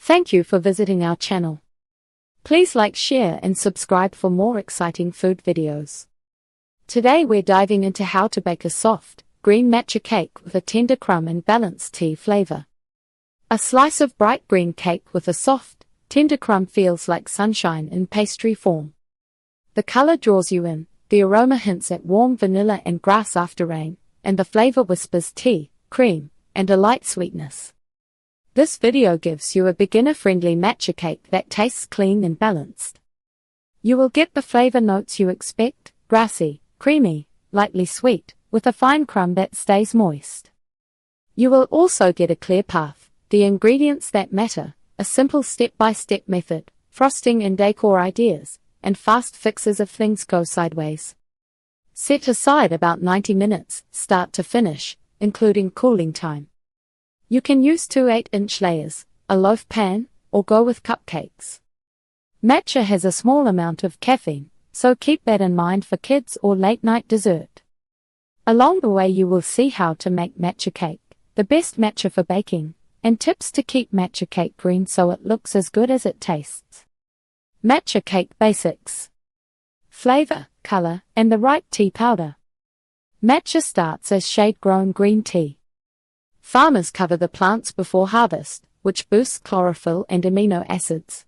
Thank you for visiting our channel. Please like, share and subscribe for more exciting food videos. Today we're diving into how to bake a soft, green matcha cake with a tender crumb and balanced tea flavor. A slice of bright green cake with a soft, tender crumb feels like sunshine in pastry form. The color draws you in, the aroma hints at warm vanilla and grass after rain, and the flavor whispers tea, cream, and a light sweetness. This video gives you a beginner-friendly matcha cake that tastes clean and balanced. You will get the flavor notes you expect: grassy, creamy, lightly sweet, with a fine crumb that stays moist. You will also get a clear path, the ingredients that matter, a simple step-by-step method, frosting and decor ideas, and fast fixes if things go sideways. Set aside about 90 minutes, start to finish, including cooling time. You can use 2 8-inch layers, a loaf pan, or go with cupcakes. Matcha has a small amount of caffeine, so keep that in mind for kids or late-night dessert. Along the way you will see how to make matcha cake, the best matcha for baking, and tips to keep matcha cake green so it looks as good as it tastes. Matcha cake basics: flavor, color, and the right tea powder. Matcha starts as shade-grown green tea. Farmers cover the plants before harvest, which boosts chlorophyll and amino acids.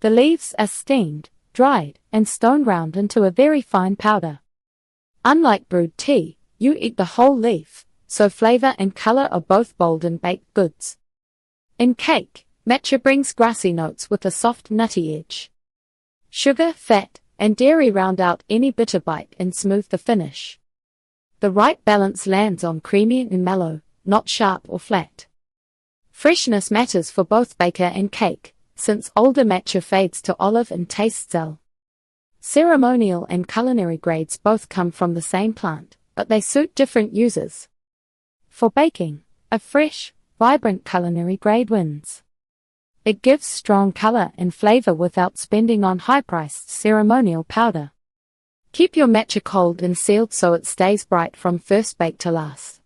The leaves are steamed, dried, and stone ground into a very fine powder. Unlike brewed tea, you eat the whole leaf, so flavor and color are both bold in baked goods. In cake, matcha brings grassy notes with a soft nutty edge. Sugar, fat, and dairy round out any bitter bite and smooth the finish. The right balance lands on creamy and mellow, not sharp or flat. Freshness matters for both baker and cake, since older matcha fades to olive and tastes dull. Ceremonial and culinary grades both come from the same plant, but they suit different users. For baking, a fresh, vibrant culinary grade wins. It gives strong color and flavor without spending on high-priced ceremonial powder. Keep your matcha cold and sealed so it stays bright from first bake to last.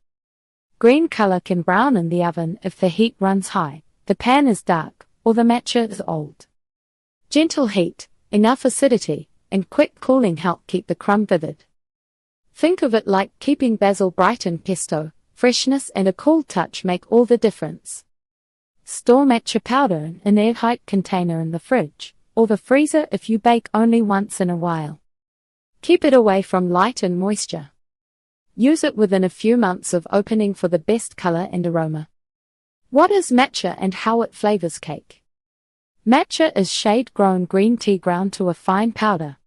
Green color can brown in the oven if the heat runs high, the pan is dark, or the matcha is old. Gentle heat, enough acidity, and quick cooling help keep the crumb vivid. Think of it like keeping basil bright in pesto. Freshness and a cool touch make all the difference. Store matcha powder in an airtight container in the fridge, or the freezer if you bake only once in a while. Keep it away from light and moisture. Use it within a few months of opening for the best color and aroma. What is matcha and how it flavors cake? Matcha is shade-grown green tea ground to a fine powder.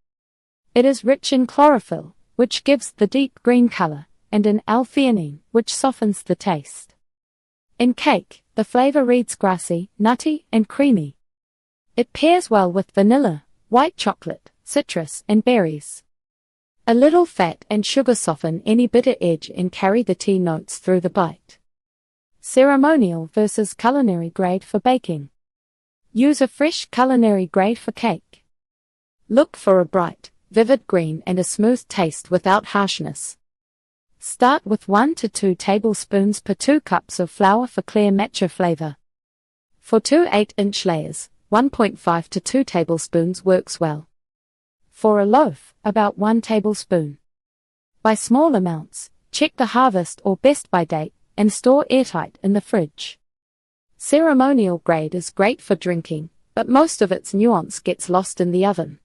It is rich in chlorophyll, which gives the deep green color, and in L-theanine, which softens the taste. In cake, the flavor reads grassy, nutty, and creamy. It pairs well with vanilla, white chocolate, citrus, and berries. A little fat and sugar soften any bitter edge and carry the tea notes through the bite. Ceremonial versus culinary grade for baking. Use a fresh culinary grade for cake. Look for a bright, vivid green and a smooth taste without harshness. Start with 1 to 2 tablespoons per 2 cups of flour for clear matcha flavor. For 2 8-inch layers, 1.5 to 2 tablespoons works well. For a loaf, about 1 tablespoon. Buy small amounts, check the harvest or best by date, and store airtight in the fridge. Ceremonial grade is great for drinking, but most of its nuance gets lost in the oven.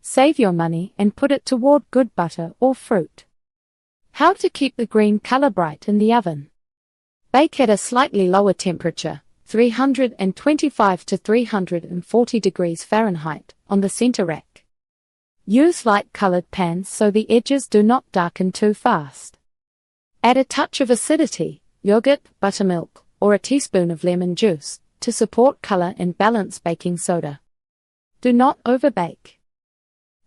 Save your money and put it toward good butter or fruit. How to keep the green color bright in the oven. Bake at a slightly lower temperature, 325 to 340 degrees Fahrenheit, on the center rack. Use light-colored pans so the edges do not darken too fast. Add a touch of acidity, yogurt, buttermilk, or a teaspoon of lemon juice, to support color and balance baking soda. Do not overbake.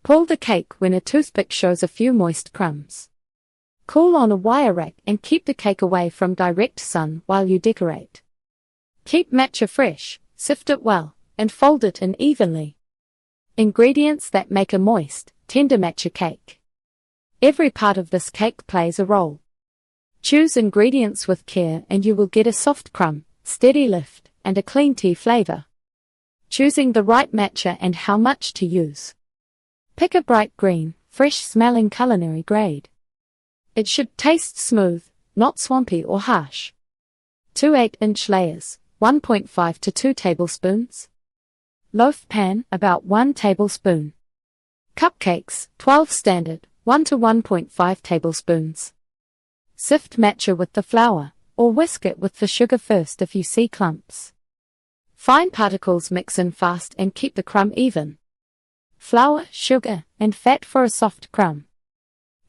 Pull the cake when a toothpick shows a few moist crumbs. Cool on a wire rack and keep the cake away from direct sun while you decorate. Keep matcha fresh, sift it well, and fold it in evenly. Ingredients that make a moist, tender matcha cake. Every part of this cake plays a role. Choose ingredients with care and you will get a soft crumb, steady lift, and a clean tea flavor. Choosing the right matcha and how much to use. Pick a bright green, fresh-smelling culinary grade. It should taste smooth, not swampy or harsh. 2 8-inch layers, 1.5 to 2 tablespoons. Loaf pan, about 1 tablespoon. Cupcakes, 12 standard, 1 to 1.5 tablespoons. Sift matcha with the flour, or whisk it with the sugar first if you see clumps. Fine particles mix in fast and keep the crumb even. Flour, sugar, and fat for a soft crumb.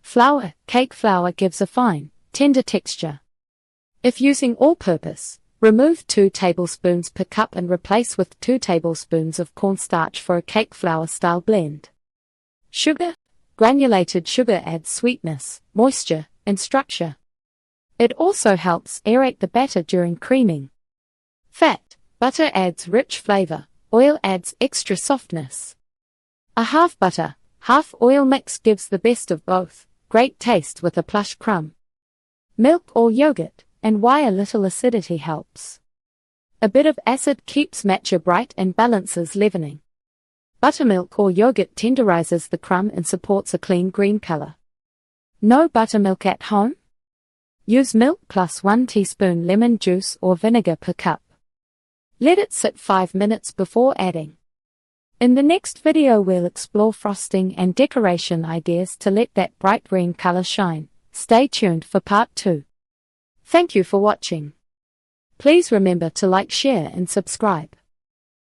Flour, cake flour gives a fine, tender texture. If using all-purpose, remove 2 tablespoons per cup and replace with 2 tablespoons of cornstarch for a cake flour style blend. Sugar. Granulated sugar adds sweetness, moisture, and structure. It also helps aerate the batter during creaming. Fat. Butter adds rich flavor, oil adds extra softness. A half butter, half oil mix gives the best of both, great taste with a plush crumb. Milk or yogurt, and why a little acidity helps. A bit of acid keeps matcha bright and balances leavening. Buttermilk or yogurt tenderizes the crumb and supports a clean green color. No buttermilk at home? Use milk plus 1 teaspoon lemon juice or vinegar per cup. Let it sit 5 minutes before adding. In the next video we'll explore frosting and decoration ideas to let that bright green color shine. Stay tuned for part 2. Thank you for watching. Please remember to like, share and subscribe.